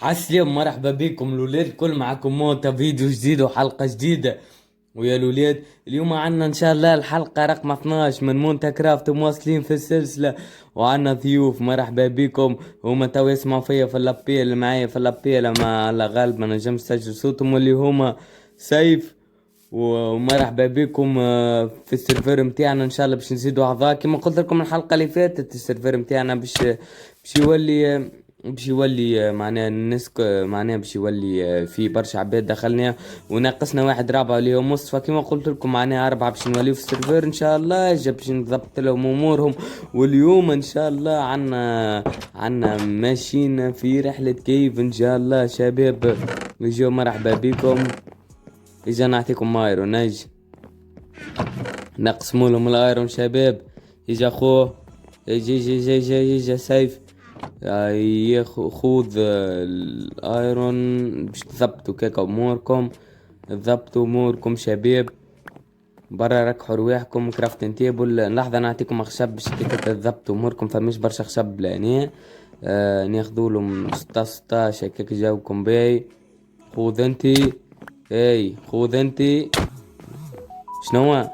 عالسلام، مرحبا بكم الولاد الكل. معكم موتا فيديو جديد وحلقة جديدة. ويا الولاد، اليوم عنا ان شاء الله الحلقة رقم 12 من مونتا كرافت، مواصلين في السلسلة. وعنا ضيوف، مرحبا بكم. هما تو يسمعوا فيا في الابيل اللي معايا في الابيل، ما على غالب ما نجمش نسجل صوتهم، واللي هما سيف. ومرحبا بكم في السيرفر متاعنا. ان شاء الله باش نزيدوا اعضاء كما قلت لكم الحلقه اللي فاتت. السيرفر متاعنا باش يولي باش يولي معناها الناس معناها باش يولي في برشا عباد دخلنا، وناقصنا واحد رابع اللي هو مصطفى. كما قلت لكم معناها اربعه باش نوليو في السيرفر ان شاء الله، باش نضبط لهم امورهم. واليوم ان شاء الله عنا ماشيين في رحله كيف ان شاء الله شباب. يجوا مرحبا بكم. اجا نعطيكم ايرون، اجي نقسموا لهم الايرون شباب. اجا خوه، اجي سيف. خذ الايرون باش تضبطوا كيك اموركم. تضبطوا اموركم شباب. برا ركحوا رواحكم كرافتن تيبل. لحظة نعطيكم خشب باش كيك تضبطوا اموركم. فماش برشا خشب لهنا. ناخذوا لهم 16 هكاك جاوكم باي. خذ انتي. خذ انتي. شنو؟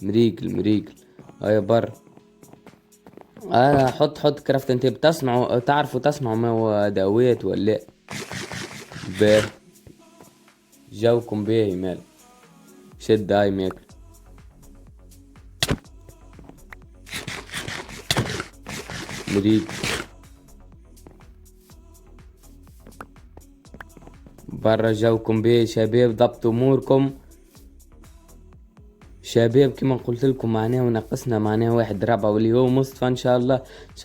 مريقل. هيا بر. حط كرافت. انت بتصنعوا، تعرفوا تصنعوا ما هو ادوات ولا لا؟ باه جاوكم باهي مال. شد هاي ماكل. مريق. برا جاوكم باهي شباب. ضبطوا اموركم شباب كما قلت لكم معناه. ونقصنا معناه واحد رابع واللي هو مصطفى. ان شاء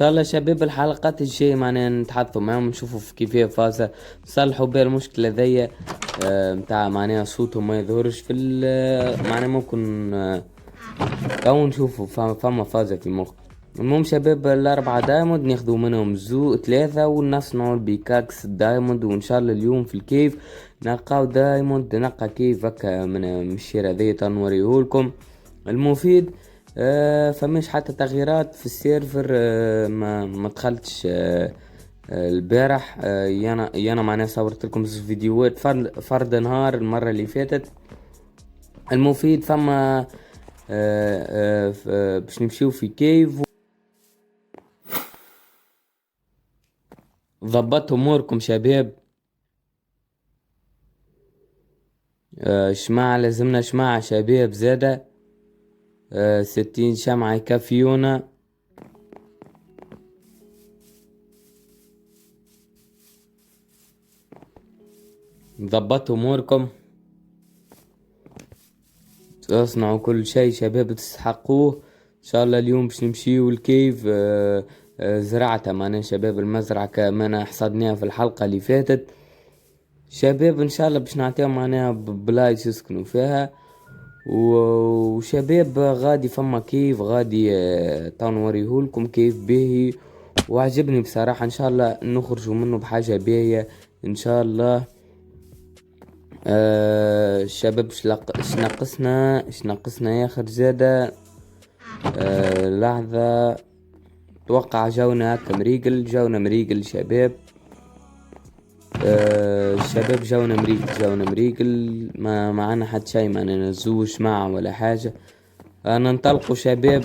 الله شباب الحلقات الجاية معناه نتحدثوا معاهم، نشوفوا في كيفية فازة نصلحوا بها المشكلة ذي. متاع معناه صوتهم ما يظهرش في معناه ممكن او نشوفوا فما فازة في المخ. المهم شباب، الاربعة دايموند ناخذوا منهم ثلاثة ونصنعوا البيكاكس الدايموند. وان شاء الله اليوم في الكيف نلقاو دايموند، نلقى كيف هكا من الشيرة ذي تنوريهولكم المفيد. فماش حتى تغييرات في السيرفر. ما دخلتش البارح. يانا معناها صورت لكم فيديوهات فرد نهار المرة اللي فاتت. المفيد فما باش نمشيو في كيف. ضبطوا اموركم شباب. شماعة لازمنا شماعة شباب زادة. 60 شمعة يكفيونا. ضبطوا اموركم. تصنعوا كل شيء شباب تستحقوه. ان شاء الله اليوم باش نمشيو الكيف. زرعتها معناها شباب المزرعة كما حصدناها في الحلقة اللي فاتت شباب. ان شاء الله باش نعطيهم معناها بلايص يسكنوا فيها. وشباب غادي فما كيف غادي تو نوريهولكم كيف باهي وعجبني بصراحة. ان شاء الله نخرجوا منه بحاجة باهية ان شاء الله. الشباب اش ناقصنا يا اخر زادة. لحظة. توقع جونا هكا جونا مريقل شباب. الشباب جونا مريقل. ما معنا حد شي، ما نزوش معه ولا حاجة. انا ننطلقوا شباب.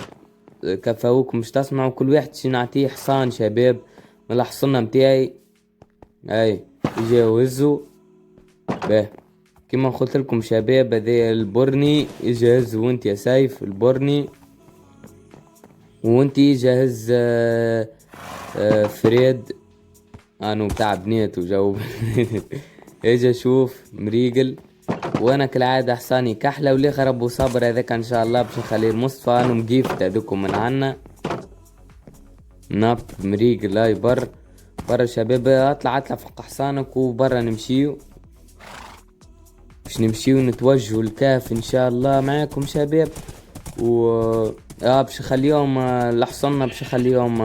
كفاوكم مش تسمعوا كل واحد شي نعطيه حصان شباب من الحصنة متاعي. يجي هزوا باه. كما قلت لكم شباب هذا البرني يجهز. وانت يا سيف البرني، وانت جهز فريد انو بتاع بنات وجو. اجا شوف مريقل. وانا كالعادة حصاني كحلة ولي ربو صبر. هذاك ان شاء الله باش نخليه المصطفى. انو مقيفت هذوكم من عنا ناب مريقل. هاي برا شباب. اطلع فوق حصانك وبرا نمشيو. باش نمشيو نتوجهوا الكاف ان شاء الله معاكم شباب. باش نخليهم لحصنا باش نخليهم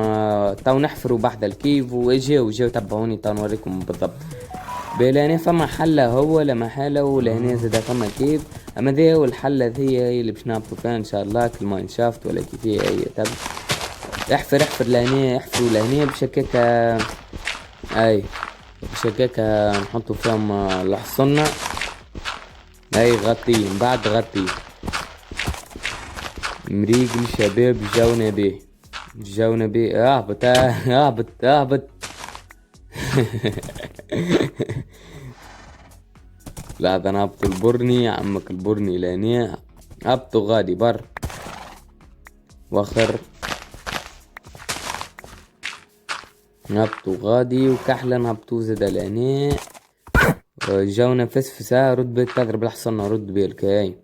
تو نحفروا بحذا الكيف. وجاو تبعوني تو نوريكم بالضبط. بلاني فما حلة هو لا محالة ولا هنا زاد فما كيف. اما ذي هو الحلة ذي هي اللي باش نهبطوا فيها ان شاء الله. كل ما شافت ولا كيف هي تبع. احفر لهنا. احفروا لهنا باش هكاك. مش هكاكا نحطو فيهم الحصنة. هاي غطيه من بعد غطيه. مريقل شباب جاونا بيه. جاونا بيه اهبط اهبط اهبط. لا ده انا هبط البرني يا عمك البرني لاني هبطو غادي بر وخر. هبطو غادي وكحلا هبطو زدا لاني جاونا فسفسة. رد بيك تضرب الحصنة رد بيك هاي.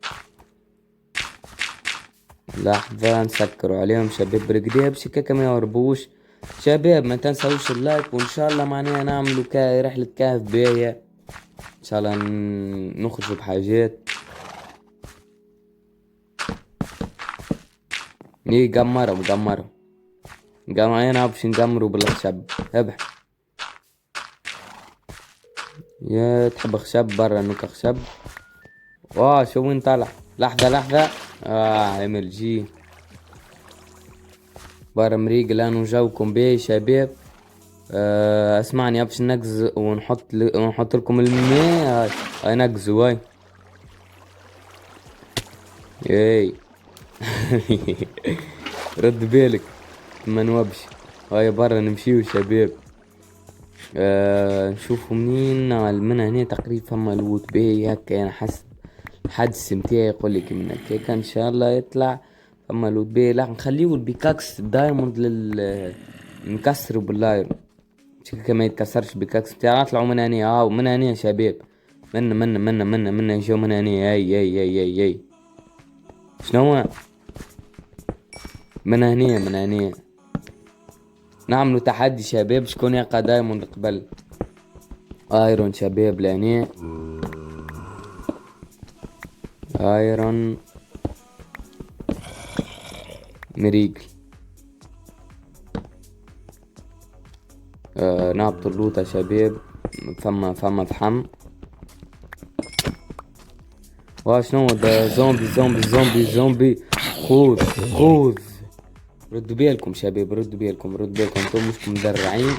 لحظة نسكروا عليهم شباب برقديه بشكاكة ما يهربوش. شباب ما تنسوش اللايك وان شاء الله معناها نعملوا رحلة كهف باهية ان شاء الله. نخرجوا بحاجات. ايه قمرهم قمرهم انا باش نقمروا بالخشب. ابح يا تحب خشب برا نوك خشب. شو وين طالع. لحظة لحظة. عمل جي برا مريق لانو جوكم بيه شباب. اسمعني باش نقز ونحط لكم الماء. هاي نقزوا هاي. اي. رد بالك ما نوبش. هاي برا نمشيو شباب. نشوفوا منين من هنا تقريبا فما الوت باهي هكا. انا حسب الحدس متاعي يقولك من هكاكا ان شاء الله يطلع فما الوت باهي. لا نخليو البيكاكس دايموند نكسرو بالايرون شكا ما يتكسرش بيكاكس بتاعي. اطلعوا من هنا ومن هنا يا شباب. من يجوا من هنا. اي شنو من هنا. نعملوا تحدي شباب شكون يلقى دايموند قبل ايرون شباب لهنا. ايرون مريقل. نهبط اللوطة شباب. فما فحم. شنو ده زومبي. خوذ. ردوا بالكم شباب ردوا بالكم انتم مش مدرعين.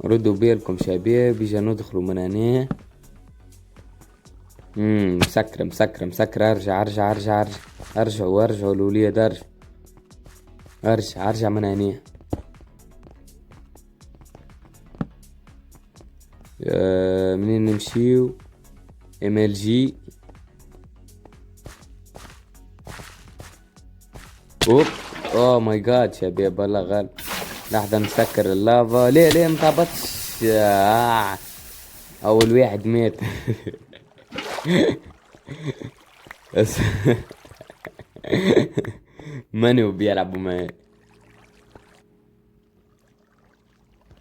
ردوا بالكم شباب يجا ندخلوا من هنا. مسكرة ارجعوا الوليد ارجع من هنا. منين نمشيو MLG. ماي جاد شباب والله غالب. لحظة نسكر اللافا. ليه متهبطش. اول واحد مات. بس ماني بيلعبوا معي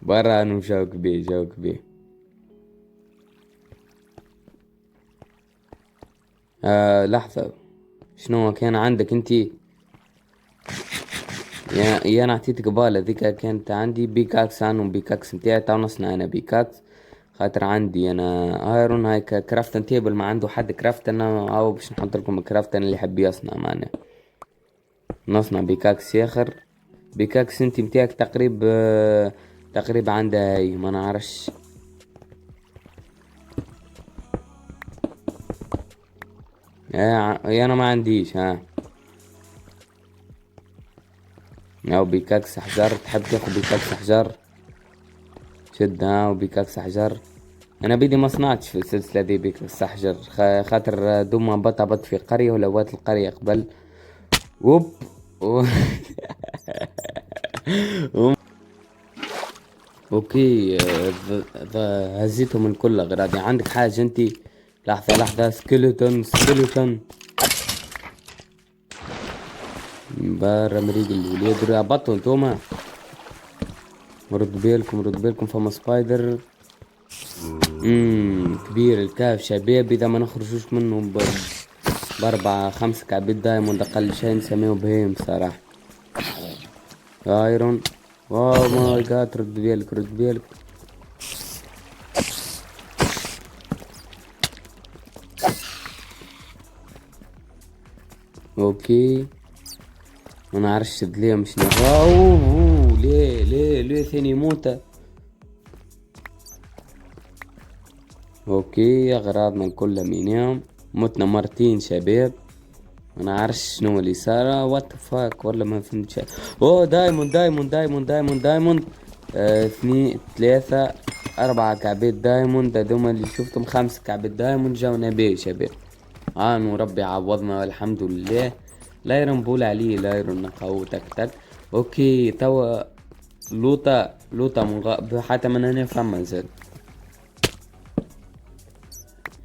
برا. انو جاوك بيه. لحظة شنو كان عندك انتي. يا انا اعطيتك قبالة ذيك كانت عندي بيكاكس عنهم بيكاكس نتاعي. تو نصنع انا بيكاكس خاطر عندي انا ايرون. هاي كرافتن تيبل ما عنده حد كرافتن او باش نحط لكم كرافتن اللي يحب يصنع معنا. نصنع بيكاكس ياخر. بيكاكس انتي متاعك تقريب عندها هاي ما نعرفش. انا ما عنديش او بيكاكس حجر. تحب تاخد بيكاكس حجر شد وبيكاكس حجر. انا بيدي ما صنعتش في السلسلة دي بيكاكس حجر خاطر دوما بط في قرية ولوات القرية قبل. ووب اوكي. هزيتهم الكل غراضي. عندك حاجة انتي. لحظة سكيلتون برا مريق الولاد هبطوا انتوما. رد بالكم فما سبايدر. كبير الكهف شباب. اذا ما نخرجوش منه ب4-5 كعبات دايموند اقل شيء نسميه بهيم صراحة. ايرون. ماي جاد رد بالك. اوكي. ما نعرفش ليه مش اوه ليه ثاني موتة. اوكي اغراضنا كلها مينيم. متنا مرتين شباب. ما نعرفش شنو اللي صار وات فاك ولا ما فهمتش. اوه دايموند. اثنين ثلاثة أربعة كعبات دايموند هذوما اللي شفتهم. 5 كعبات دايموند جاونا بيه شباب. وربي عوضنا والحمد لله. لا يرنبول عليه لا يرنقو تك تك. اوكي توا لوطة حتى من هنا فما زاد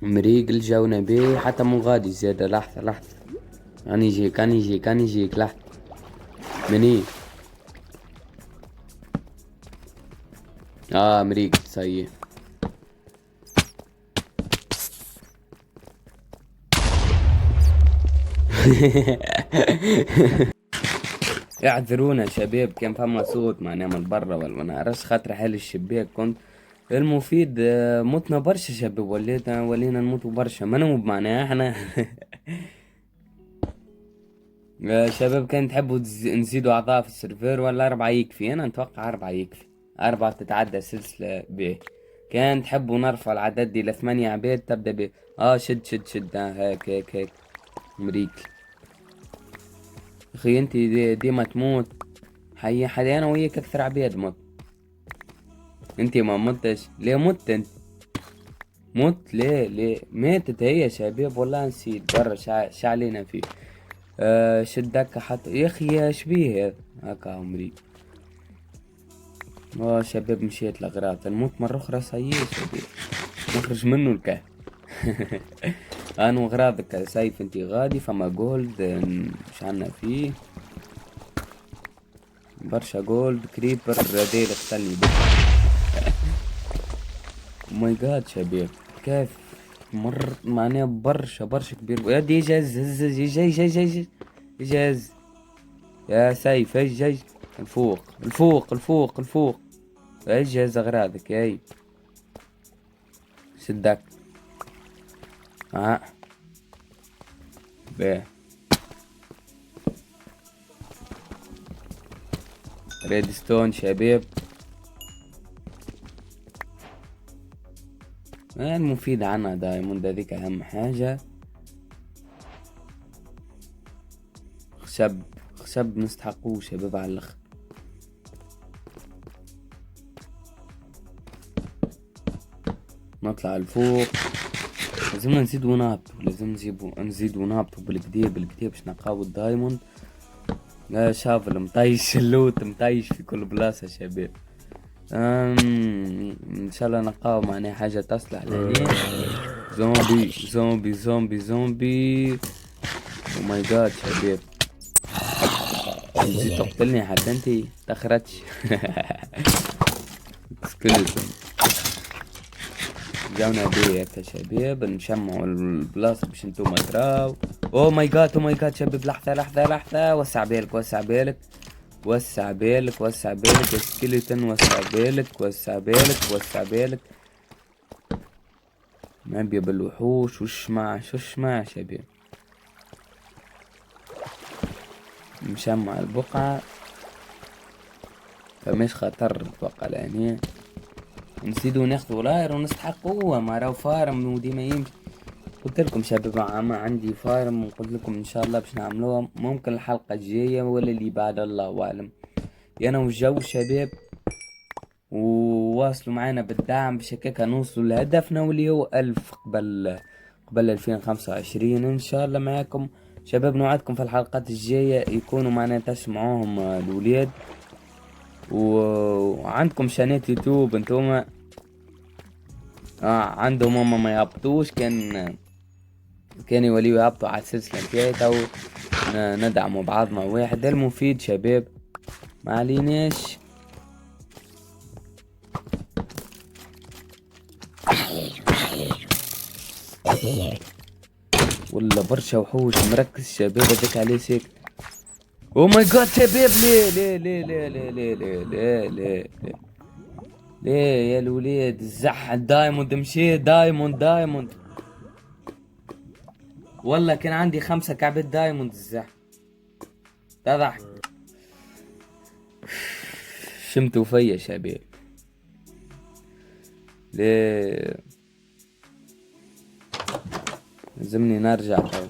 مريقل جاونا بيه حتى من غادي زاد. لحظة كان يجيك لحظة مني. مريقل صحيح. اعذرونا شباب كان فما صوت معناها من برا ولا ما نعرفش خاطر حال الشباك كنت المفيد. متنا برشا شباب ولينا نموتوا برشا ما نمو معناها احنا. شباب كان تحبوا نزيدوا اعضاء في السيرفر ولا 4 يكفي؟ انا نتوقع 4 يكفي. 4 تتعدى سلسلة به. كان تحبوا نرفع العدد دي ل8 عباد تبدأ به. شد هيك مريكل. اخي انت ديما تموت. حي انا وياك اكثر عباد موت. انت ما متش ليه مت انت؟ مت ليه ماتت هي شباب والله نسيت برا شعلينا فيه. شدك حتى يا اخي يا شبيه هكا عمري. شباب مشيت الاغراض نموت مرة اخرى صحيح شباب. نخرج منه الكهف. انا وغراضك سيف انتي غادي فما جولد مش عنا فيه برشا جولد كريبر ديل اختلني بك. ماي جاد شباب كيف معناها برشا كبير. يا دي جاز يا سيف جاي الفوق اجهز اغراضك ياي شدك. بيه ريدستون شباب. المفيد عنها دايموند هذيك اهم حاجة. خشب نستحقوه شباب على الاخر. نطلع الفوق. لازم نزيدو نهبطو بالكدا باش نلقاو الدايموند. لا شافل مطيش اللوت مطيش في كل بلاصة شباب. ان شاء الله نلقاو معناها حاجة تصلح لهنا. زومبي او ماي جاد شباب. نزيد تقتلني حتى انتي تخرجش. سكلتون جاونا بيه يا شباب نشمعوا البلاصة باش انتوما تراو. او ماي جاد شباب لحظة وسع بالك يا سكيلتون وسع بالك. نبي بالوحوش وش مع شباب. نشمع البقعة فمش خطر اتوقع لهنا. نزيدو ناخدو لاير ونستحقوه ما راو فارم وديما يمشي. قلت لكم شباب ما عندي فارم وقلت لكم ان شاء الله باش نعملوها ممكن الحلقة الجاية ولا اللي بعد الله اعلم. انا والجو شباب وواصلوا معنا بالدعم باش هكاك نوصلوا لهدفنا واللي هو 1000 قبل 2025 ان شاء الله معاكم شباب. نوعدكم في الحلقات الجاية يكونوا معنا تسمعوهم الولاد. وعندكم شانات يوتيوب انتوما عندهم هما ما يهبطوش كان يوليو يهبطوا على السلسلة نتاعي تو ندعموا بعضنا واحد. ده المفيد شباب ما عليناش. ولا برشا وحوش مركز شباب هذاك عليه ساكت. او ماي جاد شباب ليه يا الولاد الزح دايموند مشي دايموند. والله كان عندي 5 كعبة دايموند الزح. تضح شمتوا فيا شباب. ليه لازمني نرجع تو.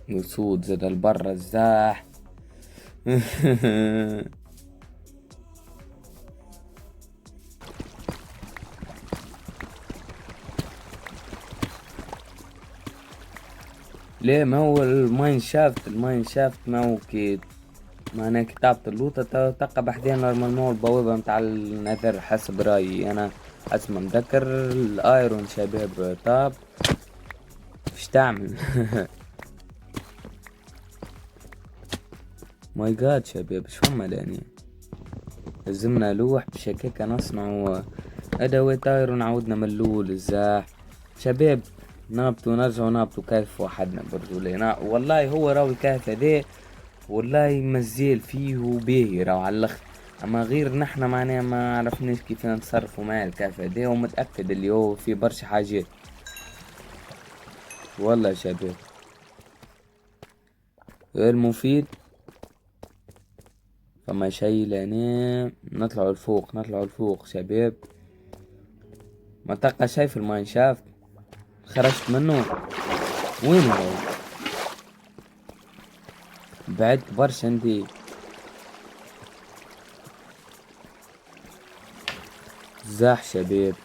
وسود زاد البرا الزاح. ليه ما هو الماين شافت ما هو كي معناها كتابة اللوطة تقى بعدين نورمالمون البوابة متاع النذر حسب رأيي أنا. حسب ما مذكر الأيرون شباب طاب فيش تعمل. ماي جاد شباب اش فما لاني لزمنا لوح باش هكاكا نصنعو أدوات ايرون عودنا من الأول الزاح. شباب نهبطو نرجعو نهبطو كهف وحدنا برجولينا والله هو راهو الكهف هذا والله مزيل فيه وباهي راهو على الاخر. اما غير نحنا معناها ما عرفناش كيف نتصرفوا مع الكهف هذا ومتأكد اللي هو في برشا حاجات والله يا شباب. المفيد فما شي لاني نطلعوا الفوق شباب. ما تلقى شي في الماين شافت خرجت منه. وين هو بعدت برشا انتي زاح شباب.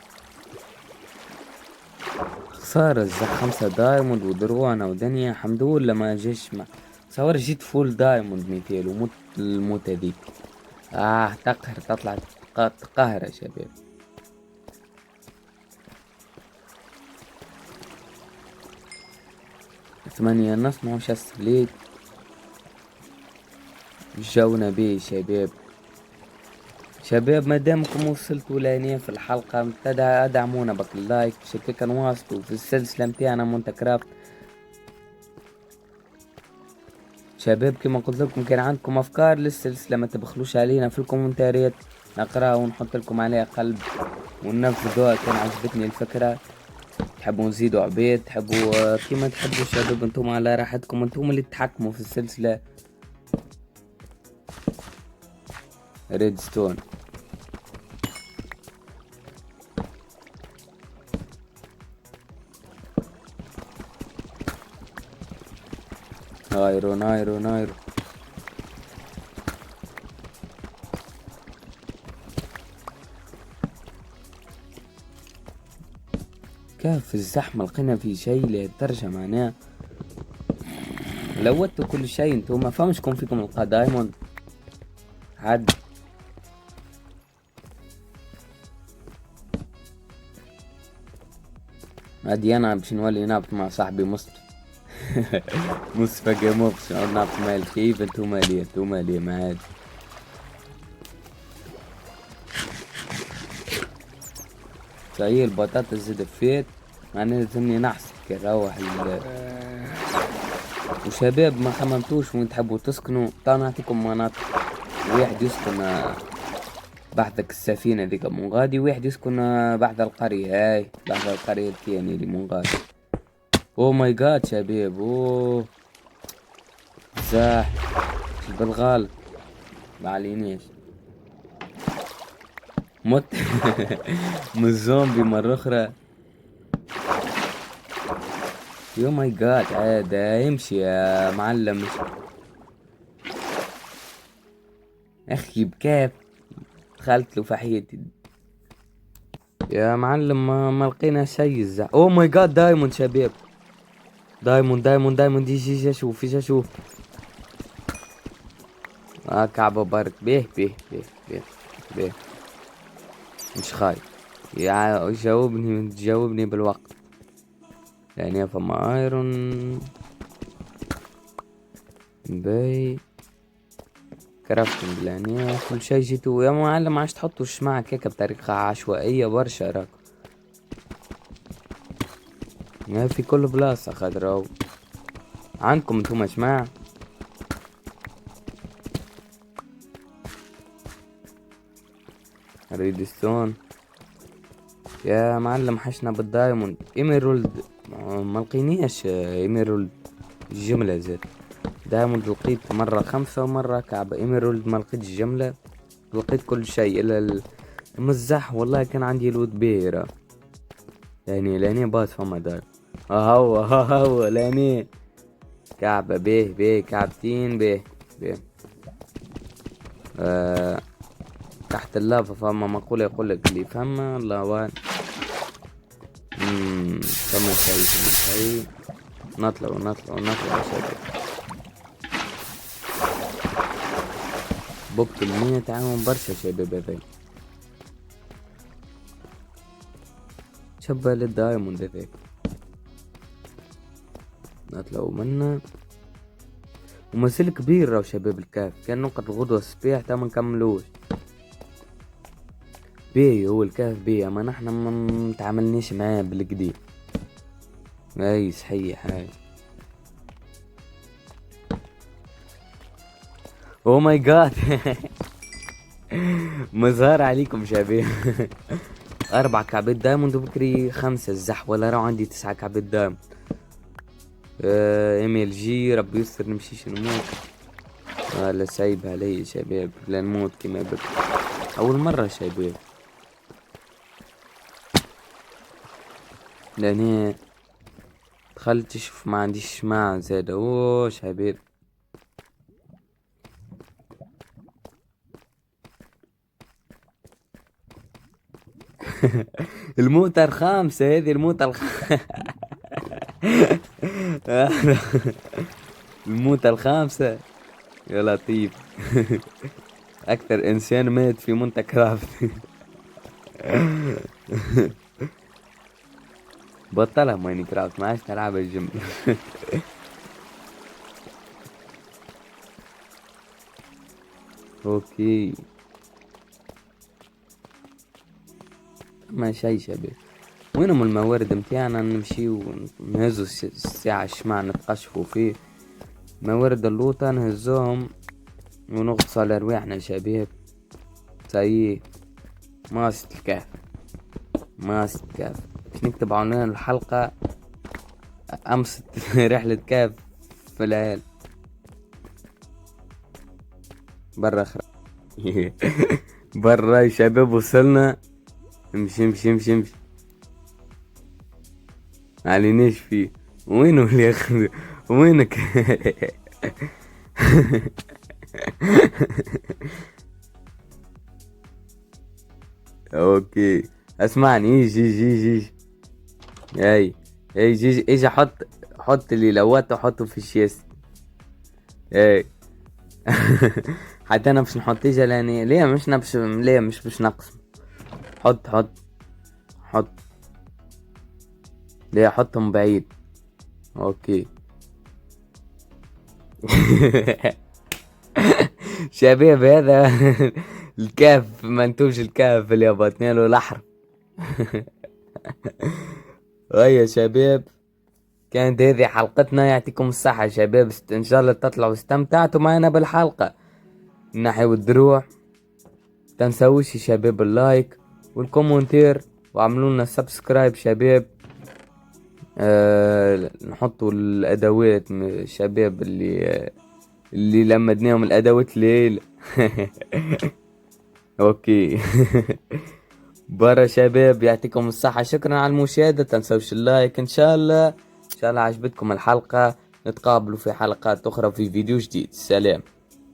خسارة الزاح 5 دايموند ودروعنا ودنيا حمدولله ما جيش ما صور جيت فول دايموند مثال وموت الموت هذيك. تقهر تطلع تقهر يا شباب. ثمانية نصنعو شاسليت جونا بيه شباب مادامكم وصلتوا لهنا في الحلقة ادعمونا باللايك باش هكاكا نواصلوا في السلسلة متاعنا مونتا كرافت. شباب كما قلت لكم كان عندكم افكار للسلسلة ما تبخلوش علينا في الكومنتاريات نقراها ونحط لكم عليها قلب وننفذوها. كان عجبتني الفكرة تحبوا نزيدوا عبيد تحبوا كيما تحبوا شباب انتم على راحتكم انتم اللي تتحكموا في السلسلة. ريدستون ايرون كيف في الزحمة لقينا في شيء لهالدرجة معناه لوتوا كل شيء انتو ما فهمش كون فيكم القى دايموند عد. عادي انا باش نولي نابط مع صاحبي مصطفى. مصطفى جيمو باش نقعد نابط مع الكيف انتوما ليه ما عادي. صحيح البطاطا زاد فيت معناها لازمني نحسب كي نروح وشباب ما خممتوش وين تحبوا تسكنوا تعالوا نعطيكم مناطق. واحد يسكن بحذك السفينة ذيك منغادي واحد يسكن بحذا القرية هاي بحذا القرية الثانية اللي منغادي. او ماي جاد شباب اوه زاح بالغالب معلينيش مت. من الزومبي مرة اخرى. يو ماي جاد هذا يمشي يا معلم اخي بكيف دخلت له في حياتي يا معلم ما لقينا شيء الزح. او ماي جاد دايموند شباب دايموند يجي اشوف كعبة برك بيه مش خايف يا جاوبني بالوقت يعني فما ايرون باي كرافتنج يعني كل شي جيتو يا معلم عاش تحطوا الشمعة كيكة بطريقة عشوائية برشا راك ما في كل بلاصة خضراء عندكم انتوما شماعة. ريدستون يا معلم حشنا بالدايموند ايميرالد. ما لقيناش ايميرالد الجملة زاد. دايموند لقيت مرة 5 ومرة كعبة. ايميرالد ما لقيتش جملة، لقيت كل شيء الا المزح. والله كان عندي لود بيرة يعني لاني باس فما دار. هو لاني كعبة به كعبتين به. تحت اللافا فما مقولة يقولك اللي فما الله وان. فما شيء نطلع يا شباب. بوك المية تعاون برشا شباب هذي. شبه للدايموند هذاك. نطلعوا منا ومازال كبير راهو شباب الكهف. كان نقعد الغدوة الصباح تا منكملوش. بيه هو الكهف بيه، اما نحنا متعاملنيش معاه بالكدي. اي صحيح هاي. او ماي جاد. مظهر عليكم شباب. 4 كعبات دايموند وبكري 5 الزح، ولا راهو عندي 9 كعبات دايموند. ايميل جي ربي يستر نمشيش نموت. لا سايب علي شباب لا نموت كيما بك اول مرة شباب. لاني دخلت شوف ما عنديش شماع زاد. اوه شباب. الموتى الخامسة هذه الموتى الخامسة يا لطيف. اكثر انسان مات في مونتا كرافت. بطلها ماين كرافت ما عادش تلعب الجيم. اوكي ما شي شباب. وينهم الموارد متاعنا نمشيو نهزو الساعة الشمع نتقشفو فيه. موارد اللوطة نهزوهم ونغطس على رواحنا شباب. سايي ماسة الكهف باش نكتب عنوان الحلقة أمس. رحلة كهف في العيال برا برا يا شباب وصلنا. امشي معليناش فيه. وينه اللي ياخذ وينك؟ اوكي اسمعني يجي اي يجي حط اللي لوته حطه في الشيس. اي. حتى انا باش نحط اجا لاني ليه مش باش نقسم. حط ليه حطهم بعيد. اوكي. شباب هذا الكهف منتوج الكهف اللي هبطنا له الأحر. يا شباب كانت هذه حلقتنا. يعطيكم الصحة يا شباب. ان شاء الله تطلعوا استمتعتوا معنا بالحلقة. نحيو الدروع تنسوش يا شباب اللايك والكومنتير وعملوا لنا سبسكرايب شباب. نحطوا الادوات شباب اللي لمدناهم الادوات ليل. اوكي. برا شباب يعطيكم الصحة. شكرا على المشاهدة. تنسوش اللايك. ان شاء الله عجبتكم الحلقة. نتقابلوا في حلقات اخرى في فيديو جديد. سلام.